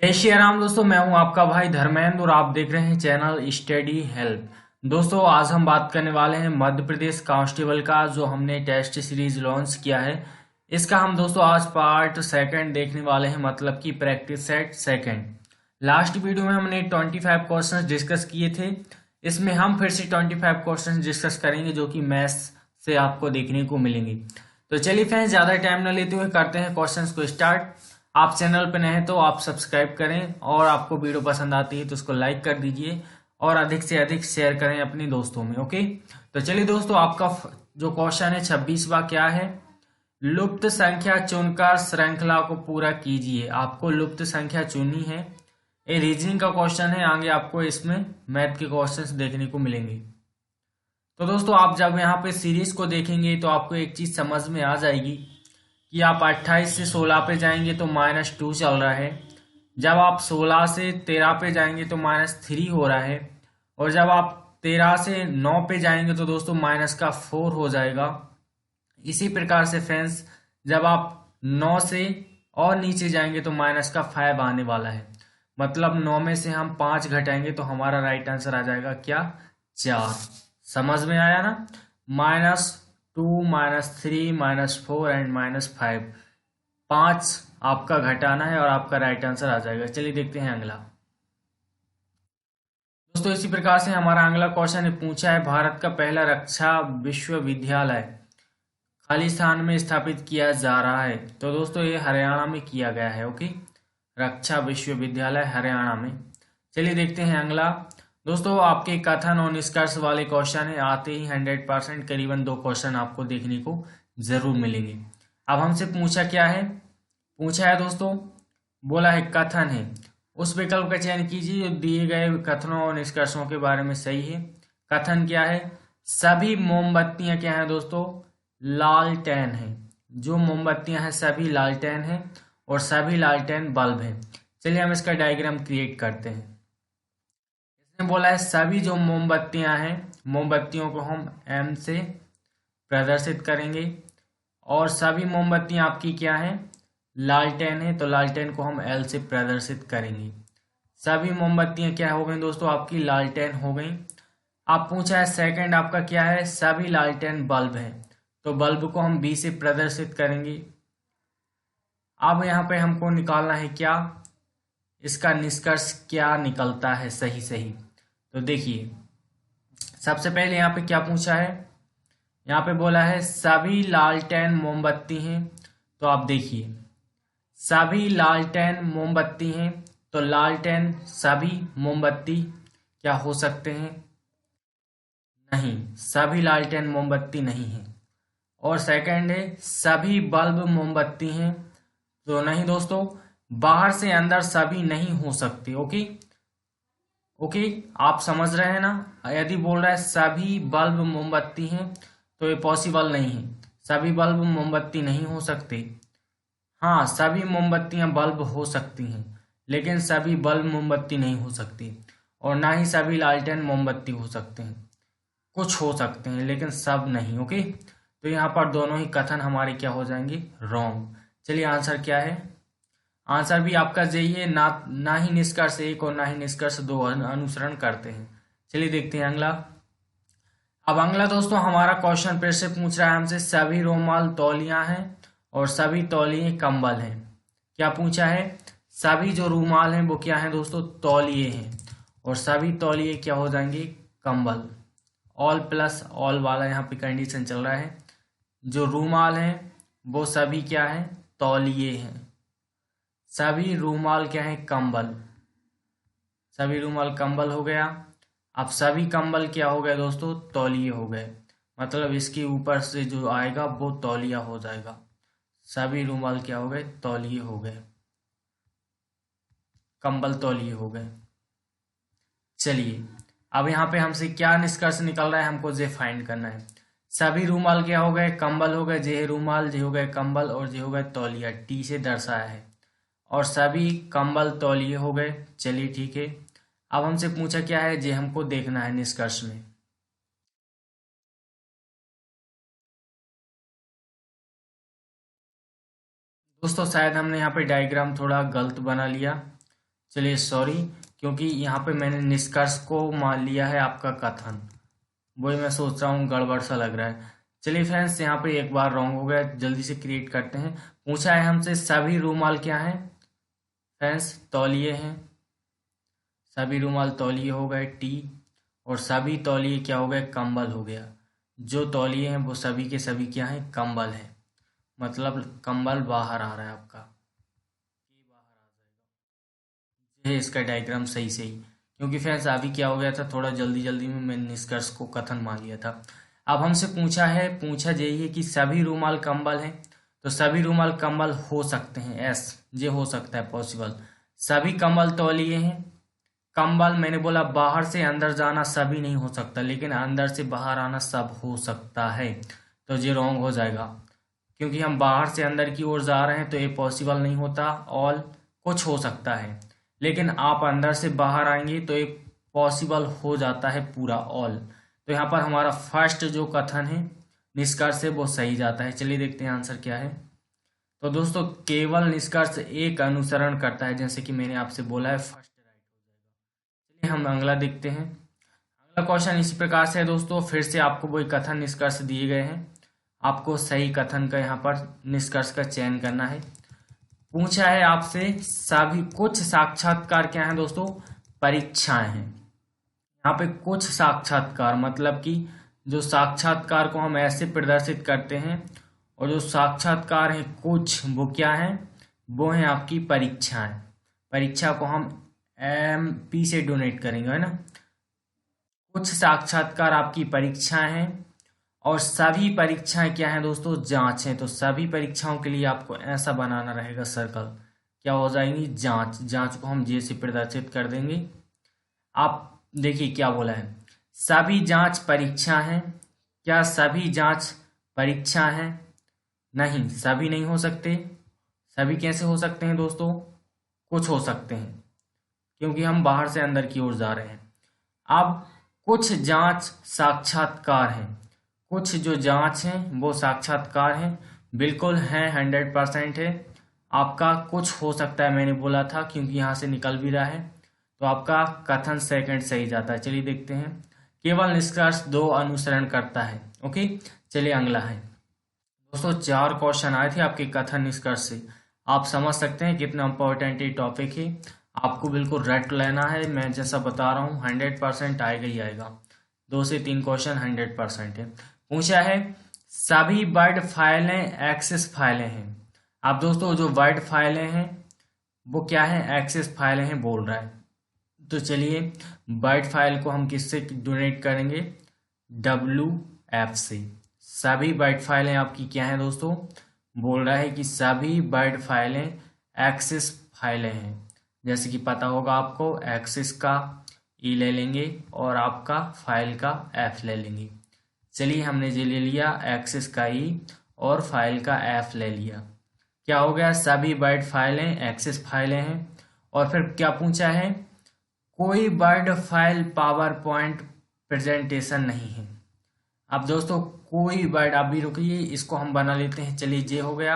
जय श्री राम दोस्तों। मैं हूं आपका भाई धर्मेंद्र और आप देख रहे हैं चैनल स्टडी हेल्प। दोस्तों आज हम बात करने वाले हैं मध्य प्रदेश कांस्टेबल का जो हमने टेस्ट सीरीज लॉन्च किया है। इसका हम दोस्तों आज पार्ट सेकंड देखने वाले हैं, मतलब कि practice set second. Last video में हमने 25 क्वेश्चंस डिस्कस किए थे। इसमें हम फिर से 25 क्वेश्चंस डिस्कस करेंगे जो कि मैथ्स से आपको देखने को मिलेंगे। तो चलिए फ्रेंड्स, ज़्यादा टाइम न लेते हुए करते हैं क्वेश्चंस को स्टार्ट। आप चैनल पर नए हैं तो आप सब्सक्राइब करें और आपको वीडियो पसंद आती है तो उसको लाइक कर दीजिए और अधिक से अधिक शेयर करें अपने दोस्तों में। ओके, तो चलिए दोस्तों, आपका जो क्वेश्चन है 26वां क्या है। लुप्त संख्या चुनकर श्रृंखला को पूरा कीजिए। आपको लुप्त संख्या चुननी है। ये रीजनिंग का क्वेश्चन है। आगे आपको इसमें मैथ के क्वेश्चंस देखने को मिलेंगे। तो दोस्तों आप जब यहाँ पे सीरीज को देखेंगे तो आपको एक चीज समझ में आ जाएगी कि आप 28 से 16 पे जाएंगे तो -2 चल रहा है। जब आप 16 से 13 पे जाएंगे तो -3 हो रहा है। और जब आप 13 से 9 पे जाएंगे तो दोस्तों -4 हो जाएगा। इसी प्रकार से फ्रेंड्स, जब आप 9 से और नीचे जाएंगे तो -5 आने वाला है। मतलब 9 में से हम 5 घटाएंगे तो हमारा राइट आंसर आ जाएगा क्या, 4। समझ में आया ना। -2, -3, -4 एंड -5, 5 आपका घटाना है और आपका राइट आंसर आ जाएगा। चलिए देखते हैं अगला। दोस्तों इसी प्रकार से हमारा अगला क्वेश्चन पूछा है, भारत का पहला रक्षा विश्वविद्यालय खाली स्थान में स्थापित किया जा रहा है। तो दोस्तों ये हरियाणा में किया गया है। ओके, रक्षा विश्वविद्यालय हरियाणा में। चलिए देखते हैं अगला। दोस्तों आपके कथन और निष्कर्ष वाले क्वेश्चन है, आते ही 100% करीबन 2 क्वेश्चन आपको देखने को जरूर मिलेंगे। अब हमसे पूछा क्या है, पूछा है दोस्तों, बोला है कथन है, उस विकल्प का चयन कीजिए जो दिए गए कथनों और निष्कर्षों के बारे में सही है। कथन क्या है, सभी मोमबत्तियां क्या है दोस्तों, लालटेन है। जो मोमबत्तियां हैं सभी लालटेन है और सभी लालटेन बल्ब है। चलिए हम इसका डायग्राम क्रिएट करते हैं। इसने बोला है सभी जो मोमबत्तियां हैं, मोमबत्तियों को हम एम से प्रदर्शित करेंगे और सभी मोमबत्तियां आपकी क्या हैं, लालटेन है, तो लालटेन को हम एल से प्रदर्शित करेंगे। सभी मोमबत्तियां क्या हो गई दोस्तों, आपकी लालटेन हो गई। आप पूछा है सेकंड आपका क्या है, सभी लालटेन बल्ब है, तो बल्ब को हम बी से प्रदर्शित करेंगे। अब यहाँ पे हमको निकालना है क्या, इसका निष्कर्ष क्या निकलता है सही सही। तो देखिए सबसे पहले यहाँ पे क्या पूछा है, यहाँ पे बोला है सभी लालटेन मोमबत्ती हैं। तो आप देखिए सभी लालटेन मोमबत्ती हैं, तो लालटेन सभी मोमबत्ती क्या हो सकते हैं, नहीं, सभी लालटेन मोमबत्ती नहीं है। और सेकंड है सभी बल्ब मोमबत्ती हैं, तो नहीं दोस्तों, बाहर से अंदर सभी नहीं हो सकते। ओके ओके, आप समझ रहे हैं ना। यदि बोल रहा है सभी बल्ब मोमबत्ती हैं तो ये पॉसिबल नहीं है, सभी बल्ब मोमबत्ती नहीं हो सकते। हाँ, सभी मोमबत्तियां बल्ब हो सकती हैं लेकिन सभी बल्ब मोमबत्ती नहीं हो सकती। और ना ही सभी लालटेन मोमबत्ती हो सकते हैं, कुछ हो सकते हैं लेकिन सब नहीं। ओके, तो यहाँ पर दोनों ही कथन हमारे क्या हो जाएंगे, रॉन्ग। चलिए आंसर क्या है, आंसर भी आपका यही है, ना ही निष्कर्ष 1 और ना ही निष्कर्ष 2 अनुसरण करते हैं। चलिए देखते हैं अगला। अब अगला दोस्तों हमारा क्वेश्चन फिर से पूछ रहा है हमसे, सभी रोमाल तौलिया हैं और सभी तौलिए कंबल हैं। क्या पूछा है, सभी जो रूमाल हैं वो क्या है दोस्तों, तौलिए हैं और सभी तौलिए क्या हो जाएंगे, कंबल। ऑल प्लस ऑल वाला यहाँ पे कंडीशन चल रहा है। जो रूमाल हैं वो सभी क्या है, तौलिए हैं। सभी रूमाल क्या है, कंबल। सभी रूमाल कंबल हो गया। अब सभी कंबल क्या हो गए दोस्तों, तौलिए हो गए। मतलब इसके ऊपर से जो आएगा वो तौलिया हो जाएगा। सभी रूमाल क्या हो गए, तौलिए हो गए, कंबल तौलिए हो गए। चलिए अब यहाँ पे हमसे क्या निष्कर्ष निकल रहा है, हमको जे फाइंड करना है। सभी रूमाल क्या हो गए, कंबल हो गए, जे रूमाल, जे हो गए कंबल और जे हो गए तौलिया, टी से दर्शाया है। और सभी कंबल तौलिए हो गए। चलिए ठीक है। अब हमसे पूछा क्या है, जे हमको देखना है निष्कर्ष में। दोस्तों शायद हमने यहाँ पे डायग्राम थोड़ा गलत बना लिया, चलिए सॉरी, क्योंकि यहाँ पे मैंने निष्कर्ष को मान लिया है आपका कथन, वही मैं सोच रहा हूँ गड़बड़ सा लग रहा है। चलिए फ्रेंड्स, यहाँ पे एक बार रॉन्ग हो गया, जल्दी से क्रिएट करते हैं। पूछा है हमसे सभी रूमाल क्या हैं फ्रेंड्स, तौलिए हैं। सभी रूमाल तौलिए हो गए टी, और सभी तौलिए क्या हो गए, कंबल हो गया। जो तौलिए हैं वो सभी के सभी क्या हैं, कंबल हैं। मतलब कंबल बाहर आ रहा है आपका, ये बाहर आ जाएगा। ये इसका डायग्राम सही सही, क्योंकि फ्रेंड्स अभी क्या हो गया था, थोड़ा जल्दी जल्दी में मैंने निष्कर्ष को कथन मान लिया था। अब हमसे पूछा यही है कि सभी रूमाल कंबल हैं, तो सभी रूमाल कंबल हो सकते हैं, ये हो सकता है पॉसिबल। सभी कंबल तौलिए हैं। कंबल मैंने बोला बाहर से अंदर जाना सभी नहीं हो सकता, लेकिन अंदर से बाहर आना सब हो सकता है, तो ये रॉन्ग हो जाएगा, क्योंकि हम बाहर से अंदर की ओर जा रहे हैं तो ये पॉसिबल नहीं होता। ऑल कुछ हो सकता है, लेकिन आप अंदर से बाहर आएंगे तो ये पॉसिबल हो जाता है पूरा ऑल। तो यहाँ पर हमारा फर्स्ट जो कथन है निष्कर्ष है वो सही जाता है। चलिए देखते हैं आंसर क्या है। तो दोस्तों केवल निष्कर्ष एक अनुसरण करता है, जैसे कि मैंने आपसे बोला है, फर्स्ट राइट हो जाएगा। चलिए हम अगला देखते हैं। अगला क्वेश्चन इसी प्रकार से है दोस्तों, फिर से आपको वही कथन निष्कर्ष दिए गए हैं, आपको सही कथन का यहाँ पर निष्कर्ष का चयन करना है। पूछा है आपसे सभी कुछ साक्षात्कार क्या है दोस्तों, परीक्षाएं हैं। यहाँ पे कुछ साक्षात्कार मतलब कि जो साक्षात्कार को हम ऐसे प्रदर्शित करते हैं, और जो साक्षात्कार है कुछ, वो क्या है, वो है आपकी परीक्षाएं। परीक्षा को हम MP से डोनेट करेंगे, है ना। कुछ साक्षात्कार आपकी परीक्षाएं हैं, और सभी परीक्षाएं क्या हैं दोस्तों, जांच है। तो सभी परीक्षाओं के लिए आपको ऐसा बनाना रहेगा सर्कल, क्या हो जाएंगी, जांच। जांच को हम जे से प्रदर्शित कर देंगे। आप देखिए क्या बोला है, सभी जांच परीक्षा है। क्या सभी जांच परीक्षा है, नहीं, सभी नहीं हो सकते। सभी कैसे हो सकते हैं दोस्तों, कुछ हो सकते हैं, क्योंकि हम बाहर से अंदर की ओर जा रहे हैं। अब कुछ जांच साक्षात्कार हैं, कुछ जो जांच हैं वो साक्षात्कार हैं, बिल्कुल हैं, 100% है। आपका कुछ हो सकता है मैंने बोला था, क्योंकि यहाँ से निकल भी रहा है, तो आपका कथन सेकंड सही जाता है। चलिए देखते हैं। केवल निष्कर्ष दो अनुसरण करता है। ओके, चलिए अगला है दोस्तों। 4 क्वेश्चन आए थे आपके कथन निष्कर्ष से, आप समझ सकते हैं कितना इंपॉर्टेंट ये टॉपिक है। आपको बिल्कुल रट लेना है, मैं जैसा बता रहा हूँ 100% आएगा ही आएगा। 2 से 3 क्वेश्चन 100% है। पूछा है सभी वर्ड फाइलें एक्सेस फाइलें हैं। अब दोस्तों जो वर्ड फाइलें हैं वो क्या है, एक्सेस फाइलें हैं बोल रहा है। तो चलिए वर्ड फाइल को हम किससे डोनेट करेंगे, WF से। सभी वर्ड फाइलें आपकी क्या हैं दोस्तों, बोल रहा है कि सभी वर्ड फाइलें एक्सेस फाइलें हैं। जैसे कि पता होगा आपको, एक्सेस का E ले लेंगे और आपका फाइल का F ले लेंगे। चलिए हमने ये ले लिया, एक्सेस का E और फाइल का F ले लिया। क्या हो गया, सभी वर्ड फाइलें एक्सेस फाइलें हैं। और फिर क्या पूछा है, कोई word file PowerPoint presentation नहीं है। अब दोस्तों कोई वर्ड, आप भी रुकिए, इसको हम बना लेते हैं। चलिए ये हो गया।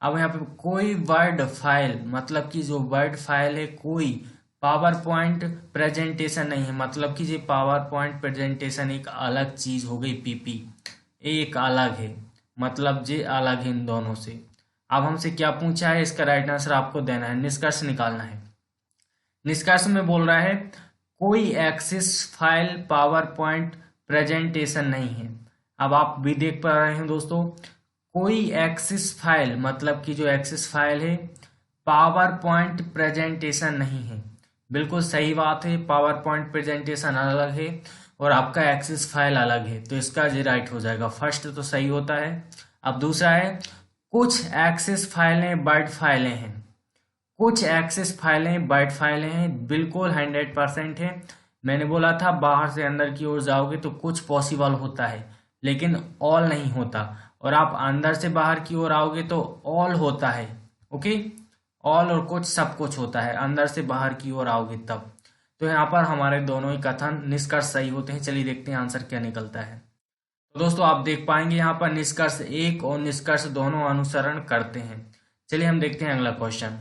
अब यहाँ पे कोई वर्ड फाइल मतलब कि जो वर्ड फाइल है कोई पावर पॉइंट प्रेजेंटेशन नहीं है, मतलब कि ये पावर पॉइंट प्रेजेंटेशन एक अलग चीज हो गई, PP एक अलग है, मतलब ये अलग है इन दोनों से। अब हमसे क्या पूछा है, इसका राइट आंसर आपको देना है, निष्कर्ष निकालना है। निष्कर्ष में बोल रहा है कोई Access file PowerPoint presentation नहीं है। अब आप भी देख पा रहे हैं दोस्तों, कोई एक्सेस फाइल मतलब कि जो एक्सेस फाइल है पावर पॉइंट प्रेजेंटेशन नहीं है। बिल्कुल सही बात है, पावर पॉइंट प्रेजेंटेशन अलग है और आपका एक्सेस फाइल अलग है, तो इसका जी राइट हो जाएगा। फर्स्ट तो सही होता है। अब दूसरा है कुछ एक्सेस फाइलें वर्ड फाइलें हैं। कुछ एक्सेस फाइलें वर्ड फाइलें हैं, बिल्कुल 100% है। मैंने बोला था बाहर से अंदर की ओर जाओगे तो कुछ पॉसिबल होता है, लेकिन ऑल नहीं होता। और आप अंदर से बाहर की ओर आओगे तो ऑल होता है। ओके, ऑल और कुछ सब कुछ होता है, अंदर से बाहर की ओर आओगे तब। तो यहाँ पर हमारे दोनों ही कथन निष्कर्ष सही होते हैं। चलिए देखते हैं आंसर क्या निकलता है। तो दोस्तों आप देख पाएंगे यहाँ पर निष्कर्ष 1 और निष्कर्ष दोनों अनुसरण करते हैं। चलिए हम देखते हैं अगला क्वेश्चन।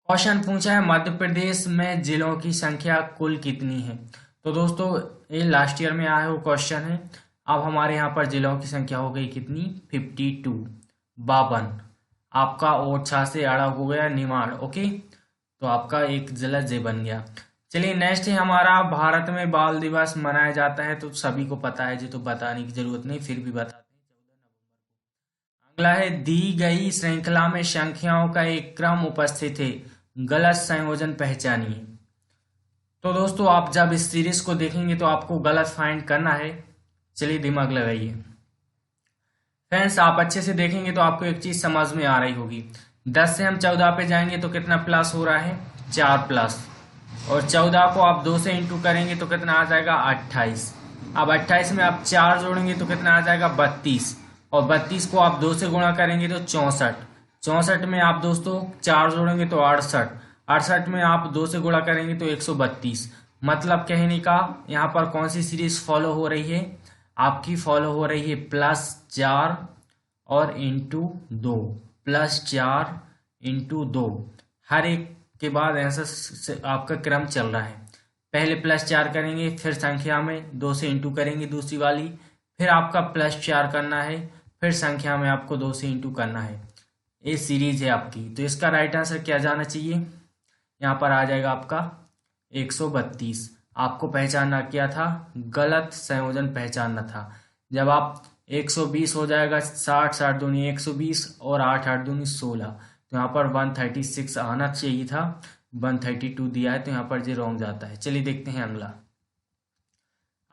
क्वेश्चन पूछा है मध्य प्रदेश में जिलों की संख्या कुल कितनी है। तो दोस्तों ये लास्ट ईयर में आया हुआ क्वेश्चन है। अब हमारे यहाँ पर जिलों की संख्या हो गई कितनी, 52, 52। आपका ओरछा से अड़ा हो गया निमाड़, ओके, तो आपका एक जिला जे बन गया। चलिए नेक्स्ट है हमारा, भारत में बाल दिवस मनाया जाता है, तो सभी को पता है जी, तो बताने की जरूरत नहीं, फिर भी बताते हैं, 14 नवंबर को। अगला है, दी गई श्रृंखला में संख्याओं का एक क्रम उपस्थित है, गलत संयोजन पहचानिए। तो दोस्तों आप जब इस सीरीज को देखेंगे तो आपको गलत फाइंड करना है। चलिए दिमाग लगाइए फ्रेंड्स, आप अच्छे से देखेंगे तो आपको एक चीज समझ में आ रही होगी। 10 से हम 14 पे जाएंगे तो कितना प्लस हो रहा है, 4 प्लस, और 14 को आप 2 से इंटू करेंगे तो कितना आ जाएगा, 28। अब 28 में आप 4 जोड़ेंगे तो कितना आ जाएगा, 32, और 32 को आप 2 से गुणा करेंगे तो 64। 64 में आप दोस्तों 4 जोड़ेंगे तो 68। 68 में आप 2 से गुणा करेंगे तो 132। मतलब कहने का यहाँ पर कौन सी सीरीज फॉलो हो रही है, आपकी फॉलो हो रही है +4 और इंटू 2, +4 इंटू 2। हर एक के बाद ऐसा आपका क्रम चल रहा है। पहले +4 करेंगे, फिर संख्या में 2 से इंटू करेंगे दूसरी वाली, फिर आपका +4 करना है, फिर संख्या में आपको 2 से इंटू करना है। ये सीरीज है आपकी, तो इसका राइट आंसर क्या जाना चाहिए, यहाँ पर आ जाएगा आपका 132। आपको पहचानना क्या था, गलत संयोजन पहचानना था। जब आप 120 हो जाएगा, 60 60 दूनी 120 और 8 8 दूनी 16, तो यहाँ पर 136 आना चाहिए था, 132 दिया है, तो यहाँ पर ये रॉन्ग जाता है। चलिए देखते हैं अगला।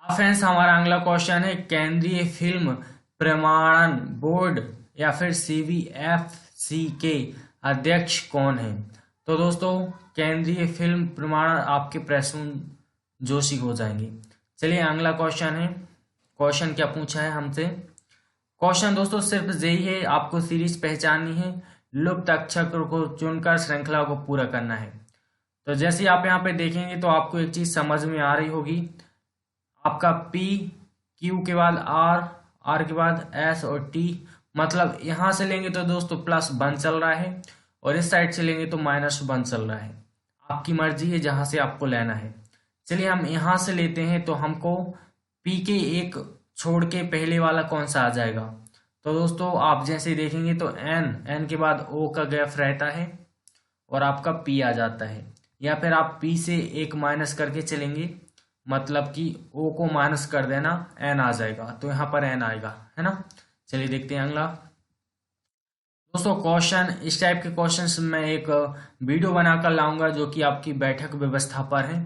अब फ्रेंड्स हमारा अगला क्वेश्चन है, केंद्रीय फिल्म प्रमाणन बोर्ड या फिर CBFC के अध्यक्ष कौन है। तो दोस्तों केंद्रीय फिल्म प्रमाणन आपके प्रसून जोशी हो जाएंगे। चलिए अगला क्वेश्चन है, क्वेश्चन क्या पूछा है हमसे। क्वेश्चन दोस्तों सिर्फ यही है, आपको सीरीज पहचाननी है, लुप्त अक्षर को चुनकर श्रृंखला को पूरा करना है। तो जैसे आप यहाँ पे देखेंगे तो आपको एक चीज समझ में आ रही होगी, आपका P, Q के बाद R, R के बाद S और T, मतलब यहां से लेंगे तो दोस्तों +1 चल रहा है, और इस साइड से लेंगे तो -1 चल रहा है। आपकी मर्जी है जहां से आपको लेना है। चलिए हम यहां से लेते हैं, तो हमको P के एक छोड़ के पहले वाला कौन सा आ जाएगा। तो दोस्तों आप जैसे देखेंगे तो N के बाद O का गैप रहता है और आपका P आ जाता है, या फिर आप P से एक माइनस करके चलेंगे, मतलब कि O को माइनस कर देना, N आ जाएगा, तो यहाँ पर N आएगा, है ना। चलिए देखते हैं अगला। दोस्तों क्वेश्चन इस टाइप के क्वेश्चंस मैं एक वीडियो बनाकर लाऊंगा जो कि आपकी बैठक व्यवस्था पर है।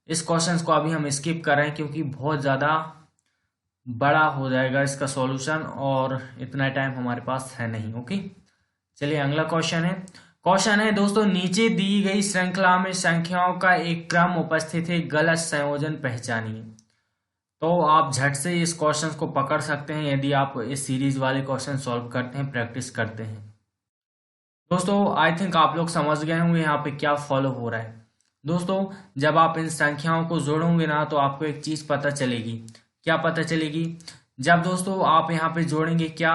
इस क्वेश्चंस को अभी हम स्किप कर रहे हैं क्योंकि बहुत ज़्यादा बड़ा हो जाएगा इसका सॉल्यूशन, और इतना टाइम हमारे पास है नहीं, ओके। चलिए अगला क्वेश्चन है दोस्तों, नीचे दी गई श्रृंखला में संख्याओं का एक क्रम उपस्थित है, गलत संयोजन पहचानिए। तो आप झट से इस क्वेश्चन को पकड़ सकते हैं यदि आप इस सीरीज वाले क्वेश्चन सॉल्व करते हैं, प्रैक्टिस करते हैं। दोस्तों आई थिंक आप लोग समझ गए होंगे यहाँ पे क्या फॉलो हो रहा है। दोस्तों जब आप इन संख्याओं को जोड़ोगे ना तो आपको एक चीज पता चलेगी। क्या पता चलेगी, जब दोस्तों आप यहाँ पे जोड़ेंगे, क्या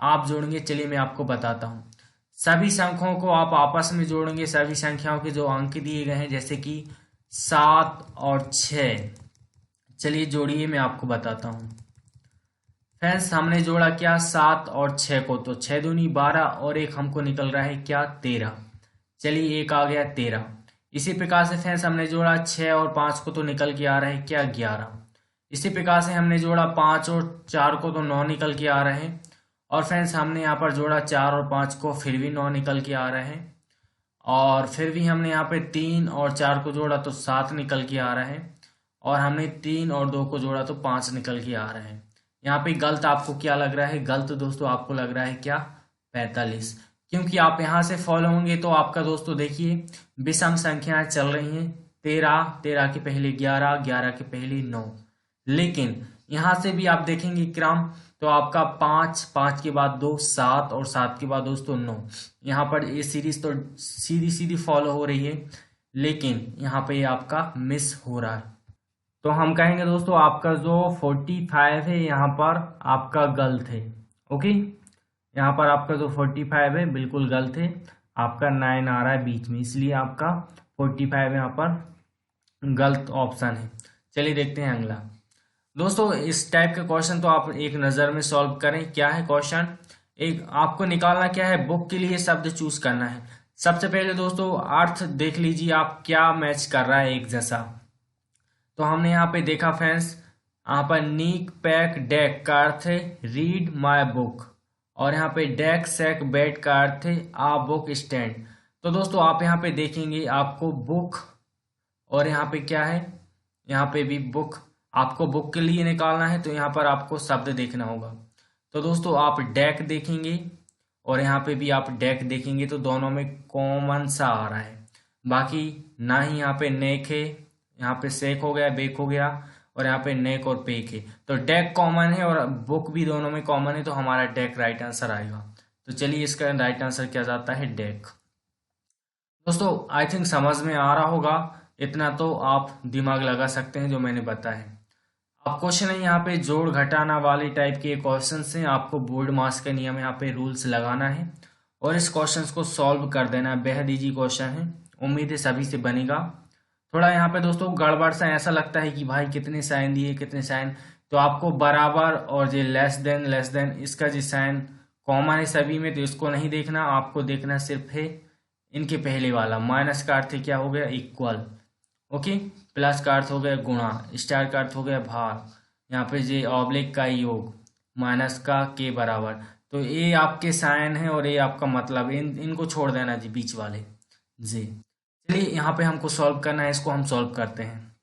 आप जोड़ेंगे, चलिए मैं आपको बताता हूँ। सभी संख्याओं को आप आपस में जोड़ेंगे, सभी संख्याओं के जो अंक दिए गए हैं, जैसे कि 7 और 6। चलिए जोड़िए, मैं आपको बताता हूँ। फ्रेंड्स हमने जोड़ा क्या, 7 और 6 को, तो 6 दूनी 12 और एक हमको निकल रहा है क्या, 13। चलिए एक आ गया 13। इसी प्रकार से फ्रेंड्स हमने जोड़ा 6 और 5 को, तो निकल के आ रहा है क्या, 11। इसी प्रकार से हमने जोड़ा 5 और 4 को, तो 9 निकल के आ रहे हैं। और फ्रेंड्स हमने यहाँ पर जोड़ा 4 और 5 को, फिर भी 9 निकल के आ रहे हैं। और फिर भी हमने यहाँ पे 3 और 4 को जोड़ा तो 7 निकल के आ रहा है। और हमने 3 और 2 को जोड़ा तो 5 निकल के आ रहे हैं। यहाँ पे गलत आपको क्या लग रहा है, गलत दोस्तों आपको लग रहा है क्या, 45। क्योंकि आप यहाँ से फॉलो होंगे तो आपका दोस्तों देखिए विषम संख्याएं चल रही हैं, 13 13 के पहले 11 11 के पहले 9। लेकिन यहाँ से भी आप देखेंगे क्रम, तो आपका 5 5 के बाद 2 7 और 7 के बाद दोस्तों 9। यहाँ पर ये सीरीज तो सीधी सीधी फॉलो हो रही है, लेकिन यहाँ पे ये आपका मिस हो रहा है। तो हम कहेंगे दोस्तों आपका जो 45 है यहाँ पर आपका गलत है, ओके। यहाँ पर आपका जो 45 है बिल्कुल गलत है। आपका 9 आ रहा है बीच में, इसलिए आपका 45 यहाँ पर गलत ऑप्शन है। चलिए देखते हैं अगला। दोस्तों इस टाइप का क्वेश्चन तो आप एक नज़र में सॉल्व करें। क्या है क्वेश्चन, एक आपको निकालना क्या है, बुक के लिए शब्द चूज करना है। सबसे पहले दोस्तों अर्थ देख लीजिए आप क्या मैच कर रहा है एक जैसा। तो हमने यहाँ पे देखा फ्रेंड्स, यहाँ पर नीक पैक डेक का अर्थ है रीड माय बुक, और यहाँ पे डेक सैक बेड का अर्थ है आ बुक स्टैंड। तो दोस्तों आप यहाँ पे देखेंगे आपको बुक और यहाँ पे क्या है, यहाँ पे भी बुक, आपको बुक के लिए निकालना है तो यहाँ पर आपको शब्द देखना होगा। तो दोस्तों आप डेक देखेंगे और यहाँ पे भी आप डेक देखेंगे तो दोनों में कॉमन सा आ रहा है, बाकी ना ही यहाँ पे नेक है, यहाँ पे सेक हो गया बेक हो गया, और यहाँ पे नेक और पेक है। तो डेक कॉमन है और बुक भी दोनों में कॉमन है, तो हमारा डेक राइट आंसर आएगा। तो चलिए इसका राइट आंसर क्या जाता है, डेक। दोस्तों आई थिंक समझ में आ रहा होगा, इतना तो आप दिमाग लगा सकते हैं जो मैंने बताया। अब क्वेश्चन है यहाँ पे जोड़ घटाना वाले टाइप के क्वेश्चन हैं, आपको बोर्ड मास का नियम यहाँ पे रूल्स लगाना है और इस क्वेश्चन को सॉल्व कर देना है। बेहद ईजी क्वेश्चन है, उम्मीद है सभी से बनेगा। थोड़ा यहाँ पे दोस्तों गड़बड़ सा ऐसा लगता है कि भाई कितने साइन दिए कितने साइन, तो आपको बराबर और ये लेस देन इसका जो साइन कॉमन है सभी में, तो इसको नहीं देखना, आपको देखना सिर्फ है इनके पहले वाला। माइनस का अर्थ क्या हो गया, इक्वल, ओके। प्लस का अर्थ हो गया गुणा, स्टार का अर्थ हो गया भाग, यहाँ पे जे ऑब्लिक का योग, माइनस का के बराबर। तो ये आपके साइन है और ये आपका मतलब, इनको छोड़ देना जी बीच वाले जी। चलिए यहाँ पे हमको सॉल्व करना है, इसको हम सॉल्व करते हैं।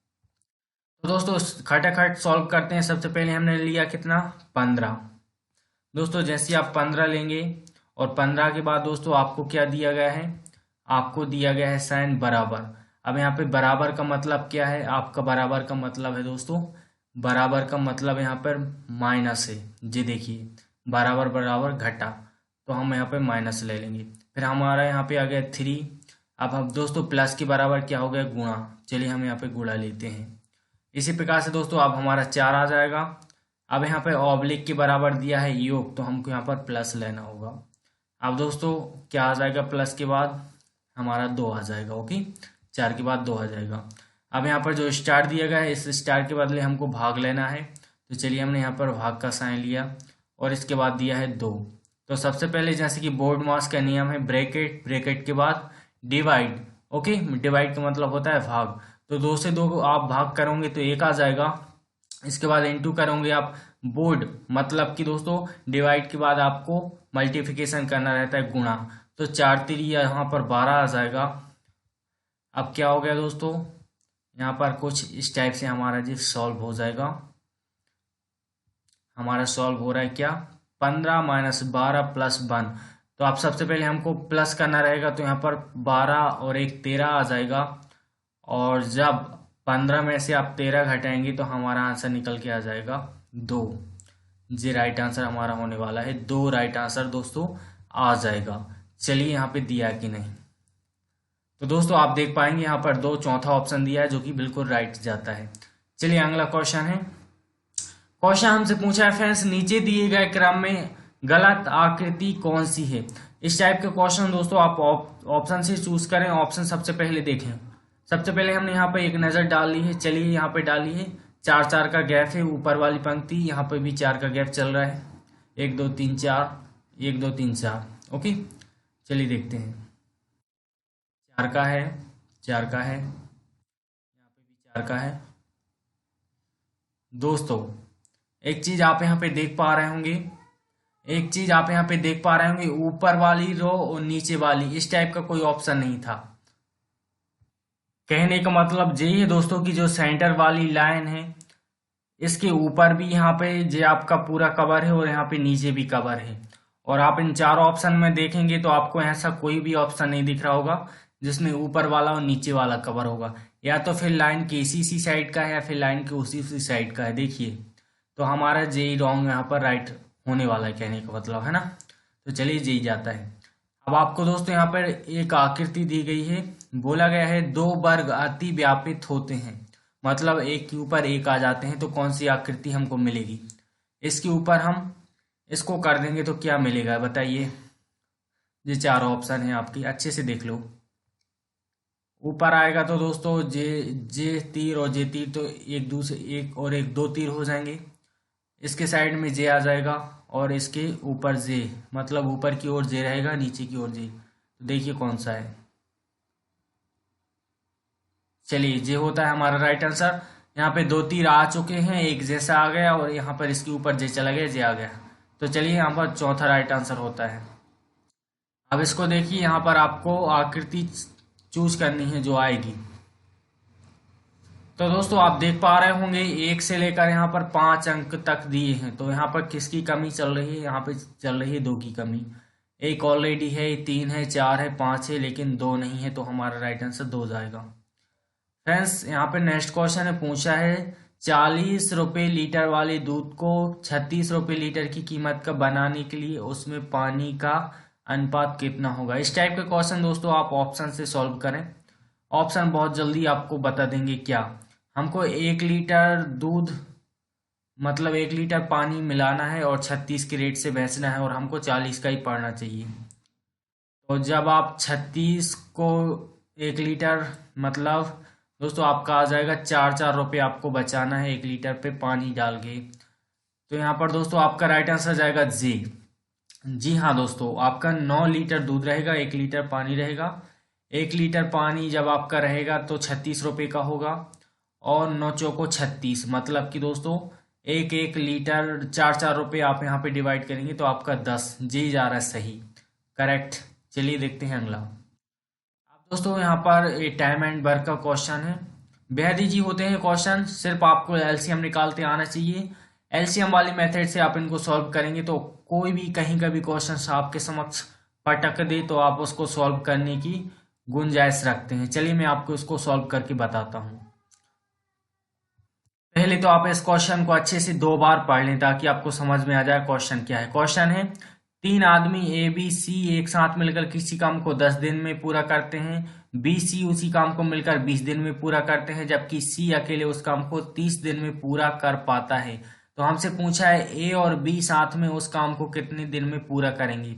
तो दोस्तों खटाखट सॉल्व करते हैं। सबसे पहले हमने लिया कितना, 15। दोस्तों जैसे आप 15 लेंगे और 15 के बाद दोस्तों आपको क्या दिया गया है, आपको दिया गया है साइन बराबर। अब यहाँ पे बराबर का मतलब क्या है, आपका बराबर का मतलब है दोस्तों, बराबर का मतलब यहाँ पर माइनस है जी। देखिए बराबर बराबर घटा, तो हम यहाँ पे माइनस ले लेंगे। फिर हमारा यहाँ पे आ गया 3। अब हम दोस्तों प्लस के बराबर क्या हो गया, गुणा। चलिए हम यहाँ पे गुणा लेते हैं। इसी प्रकार से दोस्तों अब हमारा 4 आ जाएगा। अब यहाँ पे ऑब्लिक के बराबर दिया है योग, तो हमको यहाँ पर प्लस लेना होगा। अब दोस्तों क्या आ जाएगा, प्लस के बाद हमारा 2 आ जाएगा, ओके। 4 के बाद 2 आ जाएगा। अब यहाँ पर जो स्टार दिया गया है, इस स्टार के बदले हमको भाग लेना है, तो चलिए हमने यहाँ पर भाग का साइन लिया और इसके बाद दिया है 2। तो सबसे पहले जैसे कि बोर्ड मास का नियम है ब्रैकेट, ब्रैकेट के बाद डिवाइड, ओके। डिवाइड का मतलब होता है भाग, तो 2 से 2 आप भाग करोगे तो 1 आ जाएगा। इसके बाद इनटू करोगे आप बोर्ड, मतलब कि दोस्तों डिवाइड के बाद आपको मल्टीप्लिकेशन करना रहता है गुणा, तो 4 3 यहाँ पर 12 आ जाएगा। अब क्या हो गया दोस्तों, यहाँ पर कुछ इस टाइप से हमारा जी सॉल्व हो जाएगा। हमारा सॉल्व हो रहा है क्या, 15 माइनस 12 प्लस 1। तो आप सबसे पहले हमको प्लस करना रहेगा, तो यहाँ पर 12 और 1 13 आ जाएगा, और जब 15 में से आप 13 घटाएंगे तो हमारा आंसर निकल के आ जाएगा 2। जी राइट आंसर हमारा होने वाला है 2, राइट आंसर दोस्तों आ जाएगा। चलिए यहाँ पे दिया कि नहीं, तो दोस्तों आप देख पाएंगे यहाँ पर 2 चौथा ऑप्शन दिया है जो कि बिल्कुल राइट जाता है। चलिए अगला क्वेश्चन है। क्वेश्चन हमसे पूछा है फ्रेंड्स, नीचे दिए गए क्रम में गलत आकृति कौन सी है। इस टाइप के क्वेश्चन दोस्तों आप ऑप्शन से चूज करें। ऑप्शन सबसे पहले देखें। सबसे पहले हमने यहाँ पे एक नजर डाल ली है, चलिए यहाँ पे डाली है। 4 4 का गैप है, ऊपर वाली पंक्ति यहाँ पे भी 4 का गैप चल रहा है, 1 2 3 4, 1 2 3 4, ओके। चलिए देखते हैं, 4 का है, 4 का है, यहाँ पे भी 4 का है। दोस्तों एक चीज आप यहाँ पे देख पा रहे होंगे, एक चीज आप यहाँ पे देख पा रहे होंगे, ऊपर वाली रो और नीचे वाली इस टाइप का कोई ऑप्शन नहीं था। कहने का मतलब यही है दोस्तों कि जो सेंटर वाली लाइन है इसके ऊपर भी यहाँ पे जो आपका पूरा कवर है और यहाँ पे नीचे भी कवर है, और आप इन 4 ऑप्शन में देखेंगे तो आपको ऐसा कोई भी ऑप्शन नहीं दिख रहा होगा जिसमें ऊपर वाला और नीचे वाला कवर होगा। या तो फिर लाइन की इसी साइड का है या फिर लाइन की उसी साइड का है। देखिए तो हमारा जेई रॉन्ग यहाँ पर राइट होने वाला है, कहने का मतलब है ना। तो चलिए जेई जाता है। अब आपको दोस्तों यहाँ पर एक आकृति दी गई है, बोला गया है 2 वर्ग अति व्यापित होते हैं, मतलब एक के ऊपर एक आ जाते हैं, तो कौन सी आकृति हमको मिलेगी। इसके ऊपर हम इसको कर देंगे तो क्या मिलेगा बताइए। ये चारों ऑप्शन है आपकी, अच्छे से देख लो। ऊपर आएगा तो दोस्तों जे जे तीर और जे तीर तो एक दूसरे, एक और एक दो तीर हो जाएंगे। इसके साइड में जे आ जाएगा और इसके ऊपर जे, मतलब ऊपर की ओर जे रहेगा, नीचे की ओर जे। तो देखिए कौन सा है। चलिए जे होता है हमारा राइट आंसर। यहाँ पे दो तीर आ चुके हैं, एक जैसा आ गया और यहाँ पर इसके ऊपर जे चला गया, जे आ गया। तो चलिए यहाँ पर चौथा राइट आंसर होता है। अब इसको देखिए, यहाँ पर आपको आकृति चूज करनी है जो आएगी। तो दोस्तों आप देख पा रहे होंगे एक से लेकर यहाँ पर 5 अंक तक दिए हैं। तो यहाँ पर किसकी कमी चल रही है? यहाँ पे चल रही है 2 की कमी। एक ऑलरेडी है, 3 है, 4 है, 5 है, लेकिन 2 नहीं है, तो हमारा राइट आंसर 2 जाएगा। फ्रेंड्स यहाँ पे नेक्स्ट क्वेश्चन है, पूछा है 40 रुपए लीटर वाले दूध को 36 रुपए लीटर की कीमत का बनाने के लिए उसमें पानी का अनुपात कितना होगा। इस टाइप के क्वेश्चन दोस्तों आप ऑप्शन से सॉल्व करें। ऑप्शन बहुत जल्दी आपको बता देंगे। क्या हमको 1 लीटर दूध, मतलब 1 लीटर पानी मिलाना है और 36 के रेट से बेचना है और हमको 40 का ही पड़ना चाहिए। तो जब आप 36 को 1 लीटर, मतलब दोस्तों आपका आ जाएगा 4 रुपए आपको बचाना है 1 लीटर पे पानी डाल के। तो यहाँ पर दोस्तों आपका राइट आंसर जाएगा जी। जी हाँ दोस्तों, आपका 9 लीटर दूध रहेगा, 1 लीटर पानी रहेगा। 1 लीटर पानी जब आपका रहेगा तो 36 रुपए का होगा और 9 चौको 36, मतलब कि दोस्तों एक एक लीटर 4 4 रुपए आप यहाँ पे डिवाइड करेंगे तो आपका 10 जी जा रहा है सही, करेक्ट। चलिए देखते हैं अगला। अब दोस्तों यहाँ पर टाइम एंड वर्क का क्वेश्चन है। बेहद इजी होते हैं क्वेश्चन, सिर्फ आपको एलसीएम निकालते आना चाहिए। एलसीएम वाली मेथड से आप इनको सॉल्व करेंगे तो कोई भी कहीं का भी क्वेश्चन आपके समक्ष पटक दे तो आप उसको सॉल्व करने की गुंजाइश रखते हैं। चलिए मैं आपको इसको सॉल्व करके बताता हूँ। पहले तो आप इस क्वेश्चन को अच्छे से 2 बार पढ़ लें ताकि आपको समझ में आ जाए क्वेश्चन क्या है। क्वेश्चन है 3 आदमी ए बी सी एक साथ मिलकर किसी काम को 10 दिन में पूरा करते हैं। बी सी उसी काम को मिलकर 20 दिन में पूरा करते हैं, जबकि सी अकेले उस काम को 30 दिन में पूरा कर पाता है। तो हमसे पूछा है ए और बी साथ में उस काम को कितने दिन में पूरा करेंगे।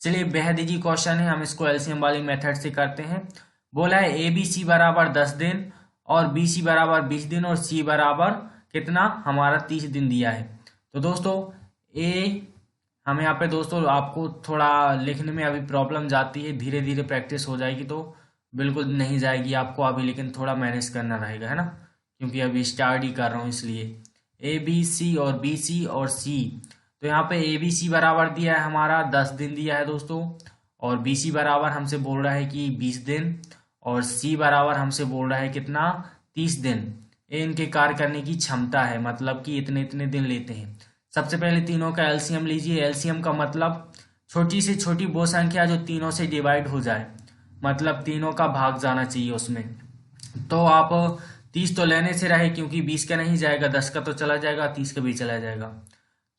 चलिए बेहद इजी क्वेश्चन है, हम इसको एलसीएम वाली मेथड से करते हैं। बोला है ए बी सी बराबर 10 दिन और बी सी बराबर 20 दिन और सी बराबर कितना, हमारा 30 दिन दिया है। तो दोस्तों ए, हम यहाँ पे दोस्तों आपको थोड़ा लिखने में अभी प्रॉब्लम जाती है, धीरे धीरे प्रैक्टिस हो जाएगी तो बिल्कुल नहीं जाएगी आपको अभी, लेकिन थोड़ा मैनेज करना रहेगा, है ना, क्योंकि अभी स्टार्ट ही कर रहा हूँ इसलिए। ए बी सी और बी सी और सी, तो यहाँ पे ए बी सी बराबर दिया है हमारा 10 दिन दिया है दोस्तों, और बी सी बराबर हमसे बोल रहा है कि 20 दिन, और सी बराबर हमसे बोल रहा है कितना, 30 दिन। ये इनके कार्य करने की क्षमता है, मतलब कि इतने इतने दिन लेते हैं। सबसे पहले तीनों का एलसीएम लीजिए। एलसीएम का मतलब छोटी से छोटी वो संख्या जो तीनों से डिवाइड हो जाए, मतलब तीनों का भाग जाना चाहिए उसमें। तो आप 30 तो लेने से रहे क्योंकि 20 का नहीं जाएगा, 10 का तो चला जाएगा, 30 का भी चला जाएगा।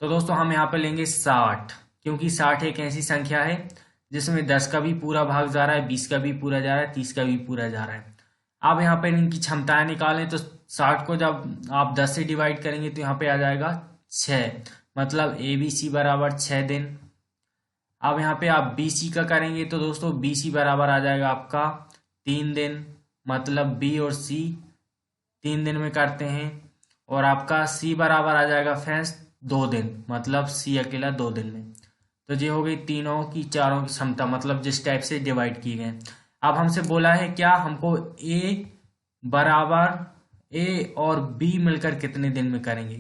तो दोस्तों हम यहाँ पे लेंगे 60, क्योंकि 60 एक ऐसी संख्या है जिसमें 10 का भी पूरा भाग जा रहा है, 20 का भी पूरा जा रहा है, 30 का भी पूरा जा रहा है। अब यहाँ पे इनकी क्षमताएं निकालें तो 60 को जब आप 10 से डिवाइड करेंगे तो यहाँ पे आ जाएगा 6, मतलब ए बी सी बराबर 6 दिन। अब यहाँ पे आप बी सी का करेंगे तो दोस्तों बी सी बराबर आ जाएगा आपका 3 दिन, मतलब बी और सी 3 दिन में करते हैं। और आपका सी बराबर आ जाएगा फ्रेंड्स 2 दिन, मतलब सी अकेला 2 दिन में। तो ये हो गई तीनों की चारों की क्षमता, मतलब जिस टाइप से डिवाइड किए गए। अब हमसे बोला है क्या, हमको ए बराबर ए और बी मिलकर कितने दिन में करेंगे।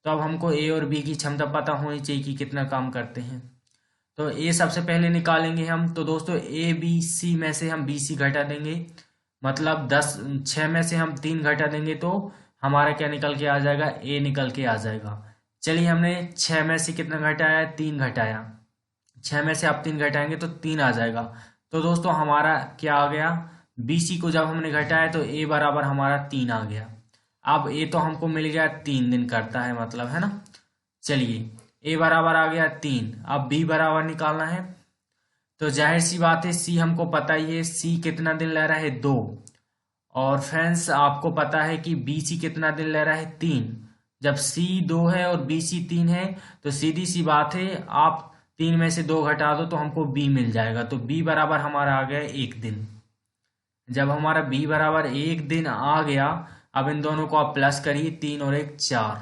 तो अब हमको ए और बी की क्षमता पता होनी चाहिए कि कितना काम करते हैं। तो ए सबसे पहले निकालेंगे हम। तो दोस्तों ए बी सी में से हम बी सी घटा देंगे, मतलब 6 में से हम 3 घटा देंगे तो हमारा क्या निकल के आ जाएगा, ए निकल के आ जाएगा। चलिए हमने 6 में से कितना घटाया, 3 घटाया। 6 में से आप 3 घटाएंगे तो 3 आ जाएगा। तो दोस्तों हमारा क्या आ गया, बी सी को जब हमने घटाया तो ए बराबर हमारा 3 आ गया। अब ए तो हमको मिल गया 3 दिन करता है, मतलब, है ना। चलिए ए बराबर आ गया 3। अब बी बराबर निकालना है तो जाहिर सी बात है सी हमको पता ही है, सी कितना दिन ले रहा है 2। और फ्रेंड्स आपको पता है कि बी सी कितना दिन ले रहा है 3। जब सी 2 है और बी सी 3 है तो सीधी सी बात है आप 3 में से 2 घटा दो तो हमको b मिल जाएगा। तो b बराबर हमारा आ गया 1 दिन। जब हमारा b बराबर 1 दिन आ गया, अब इन दोनों को आप प्लस करिए, 3 और 1 4।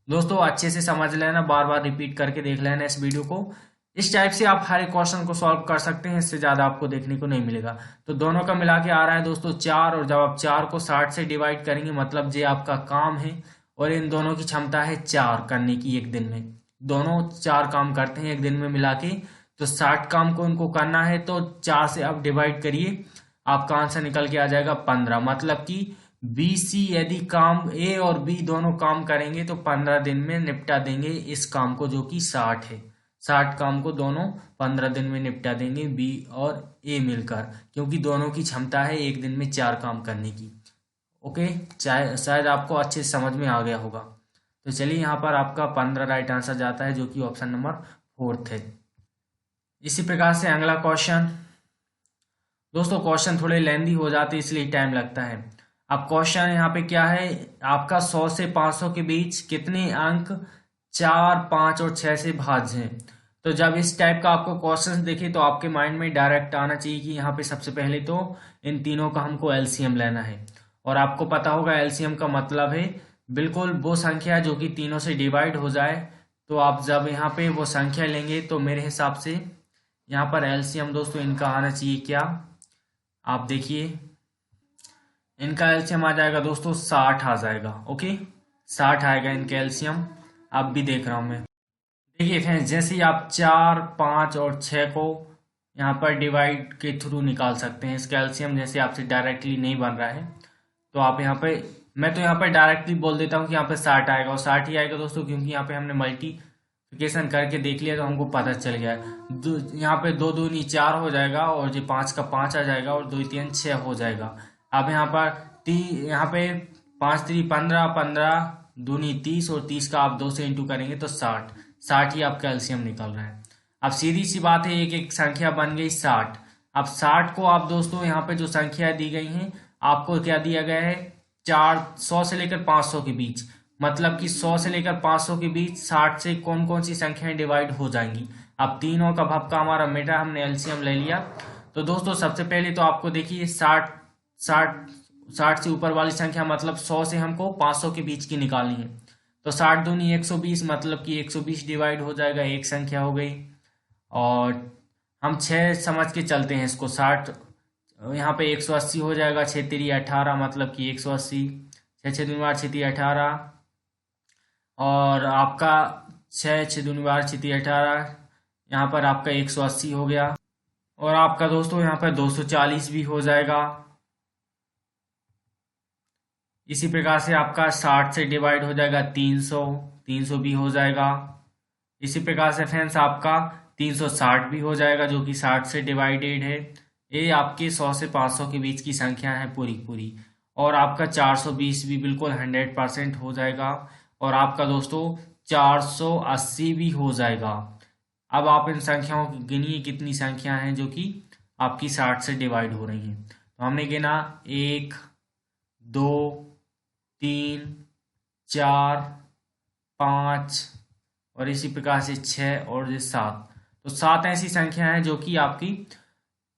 दोस्तों अच्छे से समझ लेना, बार बार रिपीट करके देख लेना इस वीडियो को। इस टाइप से आप हर एक क्वेश्चन को सॉल्व कर सकते हैं, इससे ज्यादा आपको देखने को नहीं मिलेगा। तो दोनों का मिला के आ रहा है दोस्तों 4, और जब आप 4 को 60 से डिवाइड करेंगे मतलब ये आपका काम है, और इन दोनों की क्षमता है 4 करने की एक दिन में। दोनों 4 काम करते हैं एक दिन में मिला के, तो 60 काम को इनको करना है, तो 4 से आप डिवाइड करिए, आपका आंसर निकल के आ जाएगा 15। मतलब कि बी सी यदि काम ए और बी दोनों काम करेंगे तो 15 दिन में निपटा देंगे इस काम को, जो कि 60 है। 60 काम को दोनों 15 दिन में निपटा देंगे, बी और ए मिलकर, क्योंकि दोनों की क्षमता है एक दिन में 4 काम करने की। ओके, शायद आपको अच्छे से समझ में आ गया होगा। तो चलिए यहाँ पर आपका 15 राइट आंसर जाता है, जो कि ऑप्शन नंबर 4 है। इसी प्रकार से अगला क्वेश्चन। दोस्तों क्वेश्चन थोड़े लेंदी हो जाते इसलिए टाइम लगता है। अब क्वेश्चन यहाँ पे क्या है, आपका 100 से 500 के बीच कितने अंक 4, 5 और 6 से भाज्य हैं। तो जब इस टाइप का आपको क्वेश्चन देखे तो आपके माइंड में डायरेक्ट आना चाहिए कि यहाँ पे सबसे पहले तो इन तीनों का हमको एलसीएम लेना है। और आपको पता होगा एलसीएम का मतलब है बिल्कुल वो संख्या जो कि तीनों से डिवाइड हो जाए। तो आप जब यहाँ पे वो संख्या लेंगे तो मेरे हिसाब से यहाँ पर एलसीएम दोस्तों इनका आना चाहिए क्या, आप देखिए इनका एलसीएम आ जाएगा दोस्तों 60 आ जाएगा। ओके 60 आएगा इनका एलसीएम, आप भी देख रहा हूं मैं। देखिए फ्रेंड्स, जैसे ही आप 4, 5 और 6 को यहाँ पर डिवाइड के थ्रू निकाल सकते हैं इसका एलसीएम, जैसे आपसे डायरेक्टली नहीं बन रहा है तो आप यहाँ पे, मैं तो यहाँ पर डायरेक्टली बोल देता हूँ कि यहाँ पे 60 आएगा, और 60 ही आएगा दोस्तों, क्योंकि यहाँ पे हमने मल्टीप्लिकेशन करके देख लिया तो हमको पता चल गया है। यहाँ पे 2 दूनी 4 हो जाएगा, और ये 5 का 5 आ जाएगा, और 2 3 6 हो जाएगा। अब यहाँ पर यहाँ पे 5 3 15, 15 दूनी 30, और 30 का आप 2 से इंटू करेंगे तो 60 ही आपका एलसीएम निकल रहा है। अब सीधी सी बात है, एक एक संख्या बन गई 60। अब 60 को आप दोस्तों यहाँ पे जो संख्या दी गई हैं आपको क्या दिया गया है, 400 से लेकर 500 के बीच, मतलब कि 100 से लेकर 500 के बीच 60 से कौन कौन सी संख्याएं डिवाइड हो जाएंगी। अब तीनों का भपका हमारा मेटा, हमने एलसीएम ले लिया। तो दोस्तों सबसे पहले तो आपको देखिए 60 से ऊपर वाली संख्या मतलब 100 से हमको 500 के बीच की निकालनी है। तो 60 दूनी 120, मतलब कि 120 डिवाइड हो जाएगा, एक संख्या हो गई। और हम 6 समझ के चलते हैं इसको, 60 यहाँ पे 180 हो जाएगा, 6 3 18, मतलब कि 180, 6 6 दूनी 12 6 3 18, और आपका 6 6 दूनी 12 6 3 18, यहाँ पर आपका 180 हो गया। और आपका दोस्तों यहाँ पर 240 भी हो जाएगा। इसी प्रकार से आपका 60 से डिवाइड हो जाएगा 300 भी हो जाएगा। इसी प्रकार से फ्रेंड्स आपका 360 भी हो जाएगा, जो कि 60 से डिवाइडेड है। ये आपके 100 से 500 के बीच की संख्या है पूरी पूरी। और आपका 420 भी बिल्कुल 100% हो जाएगा। और आपका दोस्तों 480 भी हो जाएगा। अब आप इन संख्याओं की गिनिए कितनी संख्या हैं जो कि आपकी 60 से डिवाइड हो रही हैं। तो हमने गिना 1 2 3 4 5, और इसी प्रकार से 6 और 7। तो 7 ऐसी संख्या हैं जो कि आपकी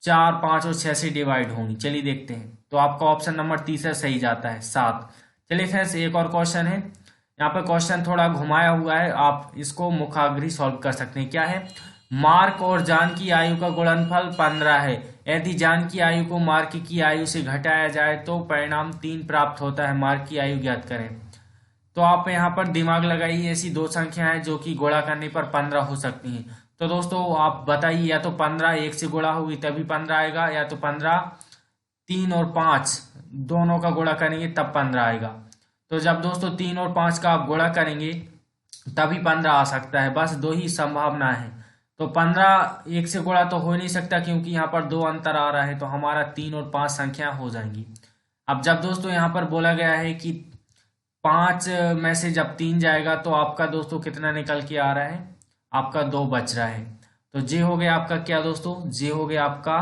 4, 5 और 6 से डिवाइड होंगी। चलिए देखते हैं। तो आपका ऑप्शन नंबर 3 सही जाता है, 7। चलिए फ्रेंड्स, एक और क्वेश्चन है। यहाँ पर क्वेश्चन थोड़ा घुमाया हुआ है, आप इसको मुखाग्री सॉल्व कर सकते हैं। क्या है, मार्क और जान की आयु का गुणनफल 15 है। यदि जान की आयु को मार्क की आयु से घटाया जाए तो परिणाम 3 प्राप्त होता है। मार्क की आयु ज्ञात करें। तो आप यहाँ पर दिमाग लगाइए, ऐसी 2 संख्याएं जो कि गुणा करने पर 15 हो सकती हैं। तो दोस्तों आप बताइए, या तो 15 1 से गुणा होगी तभी 15 आएगा, या तो 15 3 और 5 दोनों का गुणा करेंगे तब 15 आएगा। तो जब दोस्तों 3 और 5 का आप गुणा करेंगे तभी 15 आ सकता है। बस 2 ही संभावना है। तो 15 1 से गुणा तो हो नहीं सकता, क्योंकि यहाँ पर 2 अंतर आ रहा है, तो हमारा 3 और 5 संख्या हो जाएंगी। अब जब दोस्तों यहाँ पर बोला गया है कि 5 में से जब 3 जाएगा तो आपका दोस्तों कितना निकल के आ रहा है, आपका 2 बच रहा है। तो जे हो गया आपका क्या दोस्तों, जे हो गया आपका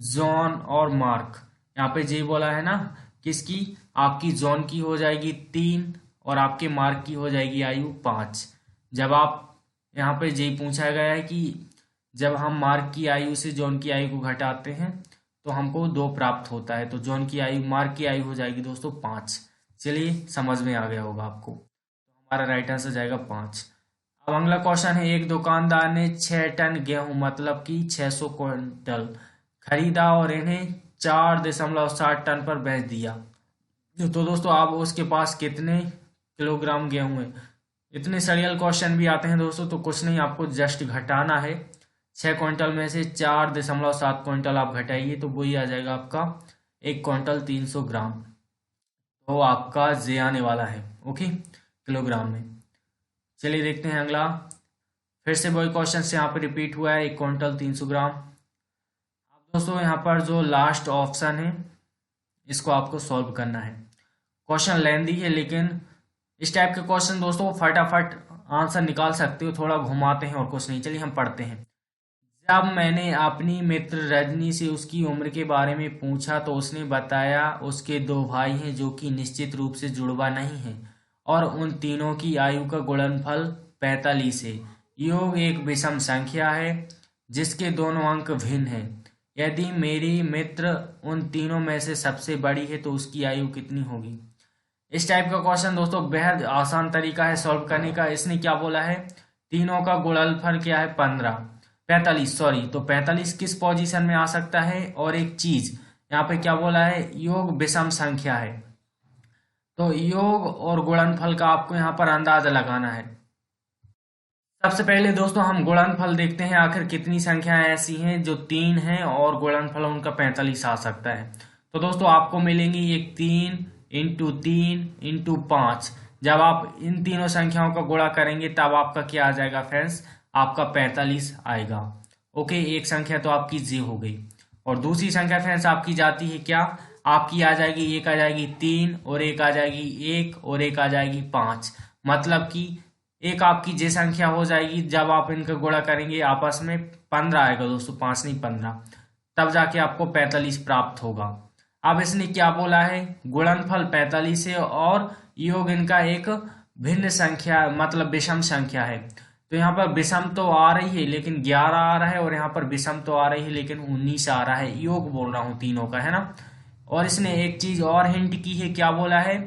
जॉन और मार्क। यहाँ पे जे बोला है ना, किसकी, आपकी जॉन की हो जाएगी 3, और आपके मार्क की हो जाएगी आयु 5। जब आप यहाँ पे यही पूछा गया है कि जब हम मार्क की आयु से जॉन की आयु को घटाते हैं तो हमको 2 प्राप्त होता है। तो जॉन की आयु, मार्क की आयु हो जाएगी दोस्तों 5। चलिए समझ में आ गया होगा आपको, तो हमारा राइट आंसर जाएगा 5। अब अगला क्वेश्चन है, एक दुकानदार ने 6 टन गेहूं मतलब कि 600 क्विंटल खरीदा और इन्हें 4.60 टन पर बेच दिया। तो दोस्तों अब उसके पास कितने किलोग्राम गेहूं है। इतने सरियल क्वेश्चन भी आते हैं दोस्तों, तो कुछ नहीं, आपको जस्ट घटाना है। 6 क्विंटल में से 4.7 क्विंटल आप घटाइए तो वही आ जाएगा आपका 1 क्विंटल 300 ग्राम। तो आपका जे आने वाला है, ओके, किलोग्राम में। चलिए देखते हैं अगला। फिर से वही क्वेश्चन से यहाँ पे रिपीट हुआ है, 1 क्विंटल 300 ग्राम। अब दोस्तों यहाँ पर जो लास्ट ऑप्शन है इसको आपको सॉल्व करना है। क्वेश्चन लेंदी है, लेकिन इस टाइप के क्वेश्चन दोस्तों फटाफट आंसर निकाल सकते हो, थोड़ा घुमाते हैं और कुछ नहीं। चलिए हम पढ़ते हैं। जब मैंने अपनी मित्र रजनी से उसकी उम्र के बारे में पूछा तो उसने बताया उसके 2 भाई हैं जो कि निश्चित रूप से जुड़वा नहीं हैं और उन तीनों की आयु का गुणनफल 45 है। योग एक विषम संख्या है जिसके दोनों अंक भिन्न हैं। यदि मेरी मित्र उन तीनों में से सबसे बड़ी है तो उसकी आयु कितनी होगी। इस टाइप का क्वेश्चन दोस्तों बेहद आसान तरीका है सॉल्व करने का। इसने क्या बोला है, तीनों का गुणनफल क्या है 45 सॉरी, तो 45 किस पोजीशन में आ सकता है। और एक चीज यहाँ पे क्या बोला है, योग विषम संख्या है, तो योग और गुणनफल का आपको यहाँ पर अंदाजा लगाना है। सबसे पहले दोस्तों हम गुणनफल देखते हैं, आखिर कितनी संख्याएं ऐसी हैं जो 3 हैं और गुणनफल उनका 45 आ सकता है। तो दोस्तों आपको मिलेंगी एक 3 इंटू 3 इंटू 5। जब आप इन तीनों संख्याओं का गुणा करेंगे तब आपका क्या आ जाएगा फ्रेंड्स, आपका 45 आएगा। ओके, एक संख्या तो आपकी जी हो गई। और दूसरी संख्या फ्रेंड्स आपकी जाती है क्या, आपकी आ जाएगी, एक आ जाएगी 3 और एक आ जाएगी 1 और एक आ जाएगी 5। मतलब कि एक आपकी जे संख्या हो जाएगी, जब आप इनका गुणा करेंगे आपस में 15 आएगा दोस्तों, 5 नहीं 15, तब जाके आपको 45 प्राप्त होगा। अब इसने क्या बोला है, गुणनफल 45 है और योग इनका एक भिन्न संख्या मतलब विषम संख्या है। तो यहाँ पर विषम तो आ रही है लेकिन 11 आ रहा है, और यहाँ पर विषम तो आ रही है लेकिन 19 आ रहा है। योग बोल रहा हूँ तीनों का, है ना। और इसने एक चीज और हिंट की है, क्या बोला है,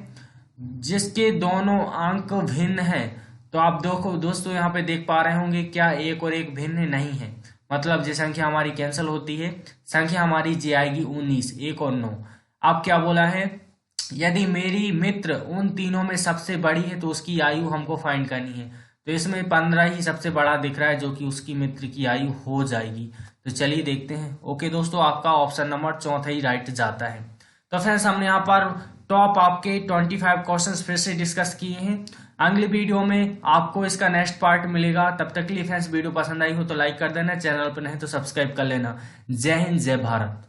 जिसके दोनों अंक भिन्न है। तो आप दोस्तों यहाँ पे देख पा रहे होंगे क्या एक और एक भिन्न नहीं है, मतलब जो संख्या हमारी कैंसिल होती है, संख्या हमारी जी आएगी 19, 1 और 9। अब क्या बोला है, यदि मेरी मित्र उन तीनों में सबसे बड़ी है तो उसकी आयु हमको फाइंड करनी है। तो इसमें 15 ही सबसे बड़ा दिख रहा है जो कि उसकी मित्र की आयु हो जाएगी। तो चलिए देखते हैं। ओके दोस्तों, आपका ऑप्शन नंबर 4 ही राइट जाता है। तो फ्रेंड्स हमने यहाँ पर टॉप आपके 25 क्वेश्चंस फिर से डिस्कस किए हैं। अगली वीडियो में आपको इसका नेक्स्ट पार्ट मिलेगा। तब तक के लिए फ्रेंड्स वीडियो पसंद आई हो तो लाइक कर देना, चैनल पर नहीं तो सब्सक्राइब कर लेना। जय हिंद, जय भारत।